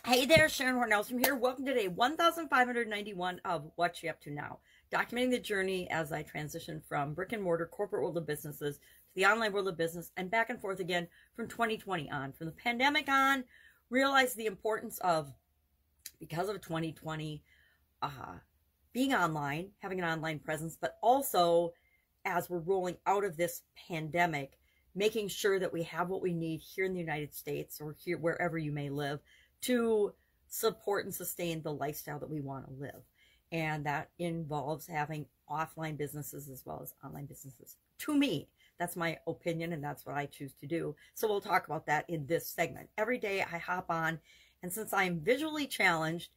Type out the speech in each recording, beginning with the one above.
Hey there, Horne-Ellstrom here. Welcome to day 1591 of What You Up To Now, documenting the journey as I transition from brick and mortar corporate world of businesses to the online world of business and back and forth again from 2020 on. From the pandemic on, realized the importance of, because of 2020, being online, having an online presence, but also as we're rolling out of this pandemic, making sure that we have what we need here in the United States or here wherever you may live to support and sustain the lifestyle that we want to live. And that involves having offline businesses as well as online businesses. To me, that's my opinion, and that's what I choose to do. So we'll talk about that in this segment. Every day I hop on, and since I'm visually challenged,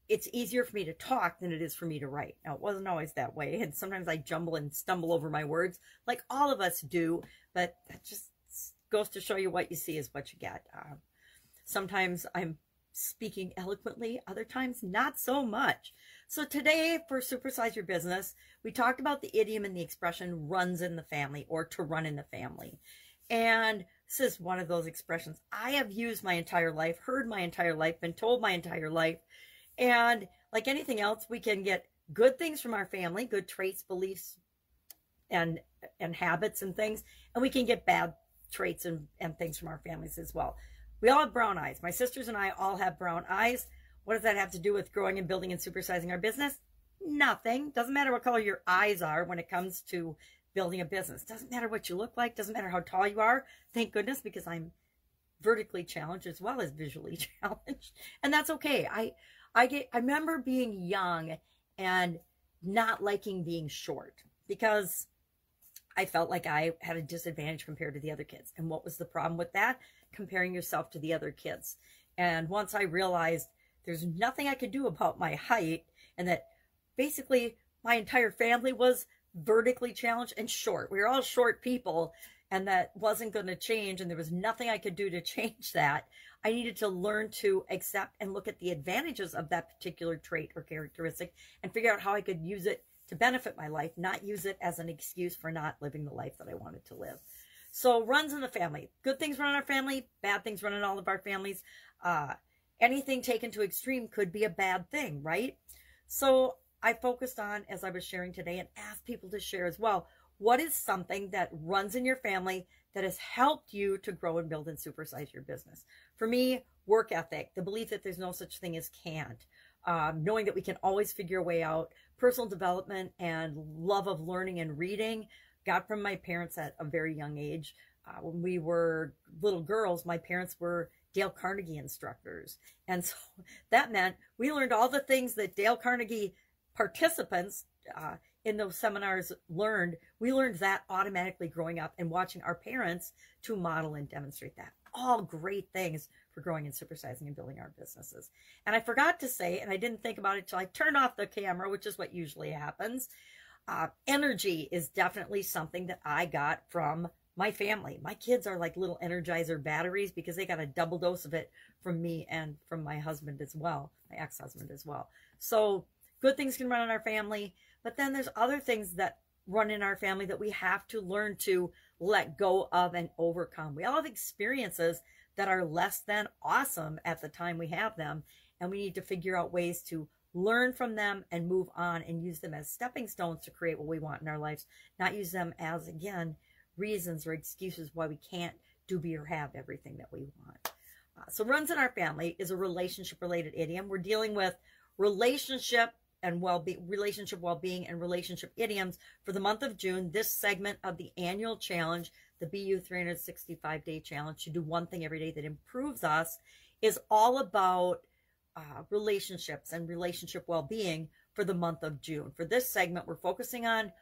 it's easier for me to talk than it is for me to write. Now, it wasn't always that way, and sometimes I jumble and stumble over my words, like all of us do, but that just goes to show you what you see is what you get. Sometimes I'm speaking eloquently, other times not so much. So today for Supersize Your Business, we talked about the idiom and the expression runs in the family, or to run in the family. And this is one of those expressions I have used my entire life, heard my entire life, been told my entire life. And like anything else, we can get good things from our family, good traits, beliefs, and habits and things. And we can get bad traits and things from our families as well. We all have brown eyes. My sisters and I all have brown eyes. What does that have to do with growing and building and supersizing our business? Nothing. Doesn't matter what color your eyes are when it comes to building a business. Doesn't matter what you look like. Doesn't matter how tall you are. Thank goodness, because I'm vertically challenged as well as visually challenged. And that's okay. I remember being young and not liking being short because I felt like I had a disadvantage compared to the other kids. And what was the problem with that? Comparing yourself to the other kids. And once I realized there's nothing I could do about my height, and that basically my entire family was vertically challenged and short. We were all short people, and that wasn't going to change, and there was nothing I could do to change that. I needed to learn to accept and look at the advantages of that particular trait or characteristic and figure out how I could use it to benefit my life, not use it as an excuse for not living the life that I wanted to live. So runs in the family. Good things run in our family, bad things run in all of our families. Anything taken to extreme could be a bad thing, right? So I focused on, as I was sharing today, and asked people to share as well, what is something that runs in your family that has helped you to grow and build and supersize your business? For me, work ethic, the belief that there's no such thing as can't, knowing that we can always figure a way out, personal development and love of learning and reading, got from my parents at a very young age. When we were little girls, my parents were Dale Carnegie instructors. And so that meant we learned all the things that Dale Carnegie participants in those seminars learned. We learned that automatically growing up and watching our parents to model and demonstrate that. All great things for growing and supersizing and building our businesses. And I forgot to say, and I didn't think about it till I turned off the camera, which is what usually happens. Energy is definitely something that I got from my family. My kids are like little Energizer batteries because they got a double dose of it from me and from my husband as well, my ex-husband as well. So good things can run in our family, but then there's other things that run in our family that we have to learn to let go of and overcome. We all have experiences that are less than awesome at the time we have them, and we need to figure out ways to learn from them and move on and use them as stepping stones to create what we want in our lives, not use them as, again, reasons or excuses why we can't do, be, or have everything that we want. So runs in our family is a relationship-related idiom. We're dealing with relationship and relationship well-being and relationship idioms for the month of June. This segment of the annual challenge, the BU 365-day challenge, to do one thing every day that improves us, is all about relationships and relationship well-being for the month of June. For this segment, we're focusing on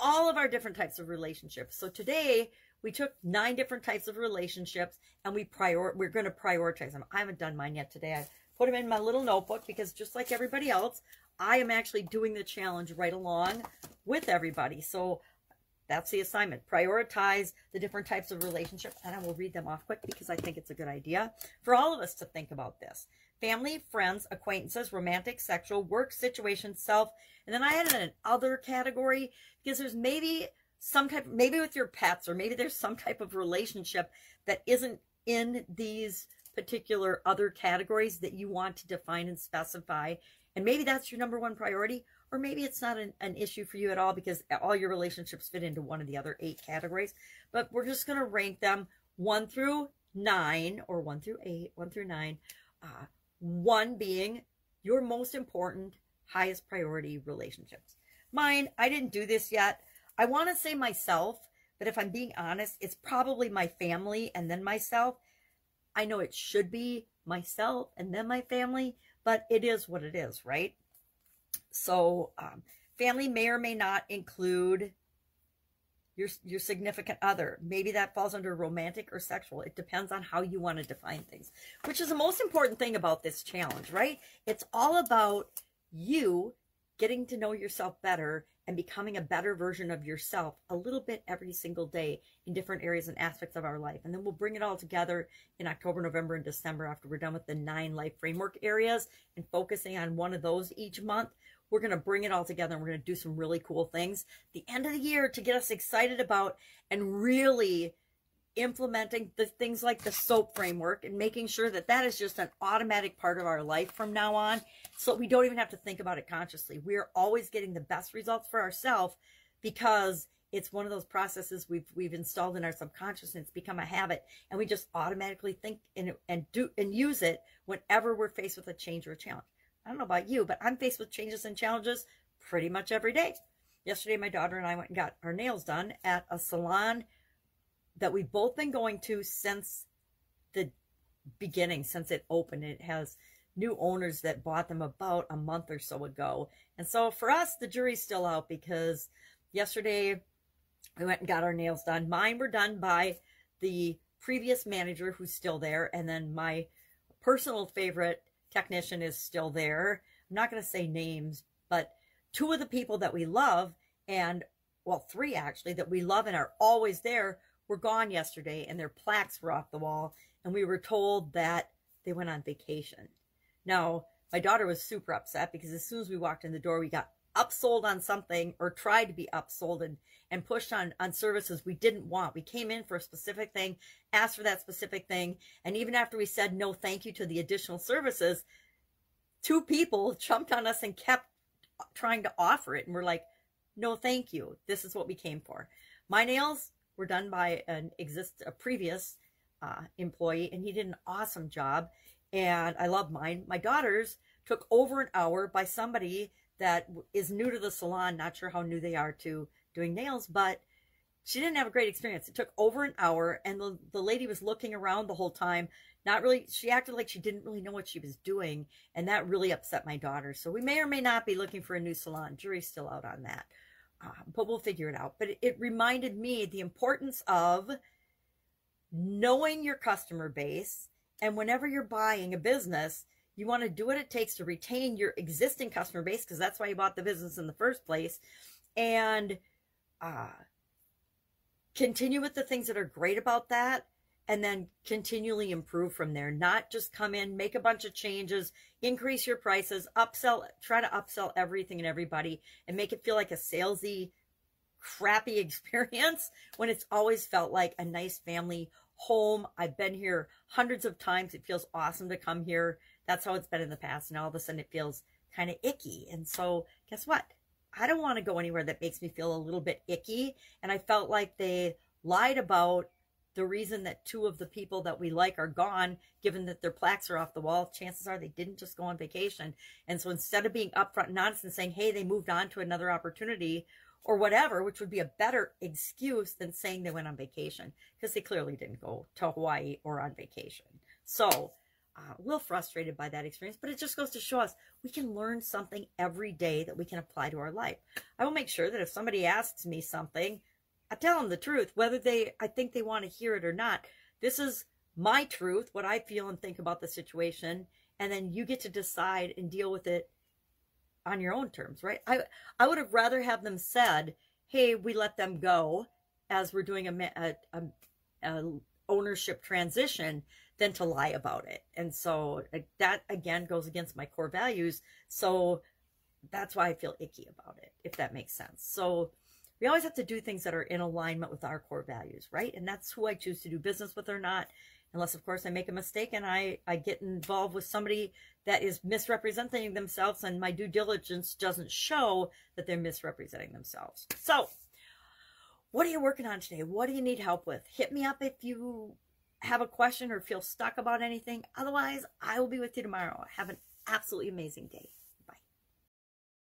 all of our different types of relationships. So today we took 9 different types of relationships and we're going to prioritize them. I haven't done mine yet today. I put them in my little notebook because just like everybody else, I am actually doing the challenge right along with everybody. So that's the assignment. Prioritize the different types of relationships, and I will read them off quick because I think it's a good idea for all of us to think about this. Family, friends, acquaintances, romantic, sexual, work, situation, self. And then I added an other category because there's maybe maybe with your pets, or maybe there's some type of relationship that isn't in these particular other categories that you want to define and specify. And maybe that's your number one priority, or maybe it's not an issue for you at all because all your relationships fit into one of the other 8 categories. But we're just going to rank them 1 through 9, or 1 through 8, 1 through 9. 1 being your most important, highest priority relationships. Mine, I didn't do this yet. I want to say myself, but if I'm being honest, it's probably my family and then myself. I know it should be myself and then my family, but it is what it is, right? So family may or may not include your significant other. Maybe that falls under romantic or sexual. It depends on how you want to define things, which is the most important thing about this challenge, right? It's all about you getting to know yourself better and becoming a better version of yourself a little bit every single day in different areas and aspects of our life. And then we'll bring it all together in October, November, and December after we're done with the 9 life framework areas and focusing on one of those each month. We're going to bring it all together and we're going to do some really cool things the end of the year to get us excited about and really implementing the things like the SOAP framework and making sure that that is just an automatic part of our life from now on, so we don't even have to think about it consciously. We're always getting the best results for ourselves because it's one of those processes we've installed in our subconscious, and it's become a habit, and we just automatically think and use it whenever we're faced with a change or a challenge. I don't know about you, but I'm faced with changes and challenges pretty much every day. Yesterday, my daughter and I went and got our nails done at a salon that we've both been going to since the beginning, since it opened. It has new owners that bought them about a month or so ago. And so for us, the jury's still out because yesterday we went and got our nails done. Mine were done by the previous manager who's still there. And then my personal favorite technician is still there. I'm not going to say names, but 2 of the people that we love, and well, 3 actually, that we love and are always there, were gone yesterday, and their plaques were off the wall, and we were told that they went on vacation. Now, my daughter was super upset because as soon as we walked in the door, we got upsold on something, or tried to be upsold and pushed on services we didn't want. We came in for a specific thing, asked for that specific thing, and even after we said no thank you to the additional services, 2 people jumped on us and kept trying to offer it, and we're like, no thank you. This is what we came for. My nails were done by a previous employee, and he did an awesome job, and I love mine. My daughter's took over an hour by somebody that is new to the salon. Not sure how new they are to doing nails, but she didn't have a great experience. It took over an hour, and the lady was looking around the whole time. Not really, she acted like she didn't really know what she was doing, and that really upset my daughter. So we may or may not be looking for a new salon. Jury's still out on that. But we'll figure it out. But it reminded me the importance of knowing your customer base. And whenever you're buying a business, you want to do what it takes to retain your existing customer base, because that's why you bought the business in the first place. And continue with the things that are great about that, and then continually improve from there. Not just come in, make a bunch of changes, increase your prices, upsell, try to upsell everything and everybody, and make it feel like a salesy, crappy experience when it's always felt like a nice family home. I've been here hundreds of times. It feels awesome to come here. That's how it's been in the past. And all of a sudden it feels kind of icky. And so guess what? I don't want to go anywhere that makes me feel a little bit icky. And I felt like they lied about the reason that 2 of the people that we like are gone, given that their plaques are off the wall. Chances are they didn't just go on vacation. And so instead of being upfront and honest and saying, hey, they moved on to another opportunity or whatever, which would be a better excuse than saying they went on vacation, because they clearly didn't go to Hawaii or on vacation. So a little frustrated by that experience, but it just goes to show us we can learn something every day that we can apply to our life. I will make sure that if somebody asks me something, I tell them the truth, whether I think they want to hear it or not. This is my truth, what I feel and think about the situation, and then you get to decide and deal with it on your own terms, right? I would have rather have them said, hey, we let them go as we're doing a ownership transition, than to lie about it. And so that, again, goes against my core values. So that's why I feel icky about it, if that makes sense. So we always have to do things that are in alignment with our core values, right? And that's who I choose to do business with or not. Unless, of course, I make a mistake and I get involved with somebody that is misrepresenting themselves and my due diligence doesn't show that they're misrepresenting themselves. So, what are you working on today? What do you need help with? Hit me up if you have a question or feel stuck about anything. Otherwise, I will be with you tomorrow. Have an absolutely amazing day.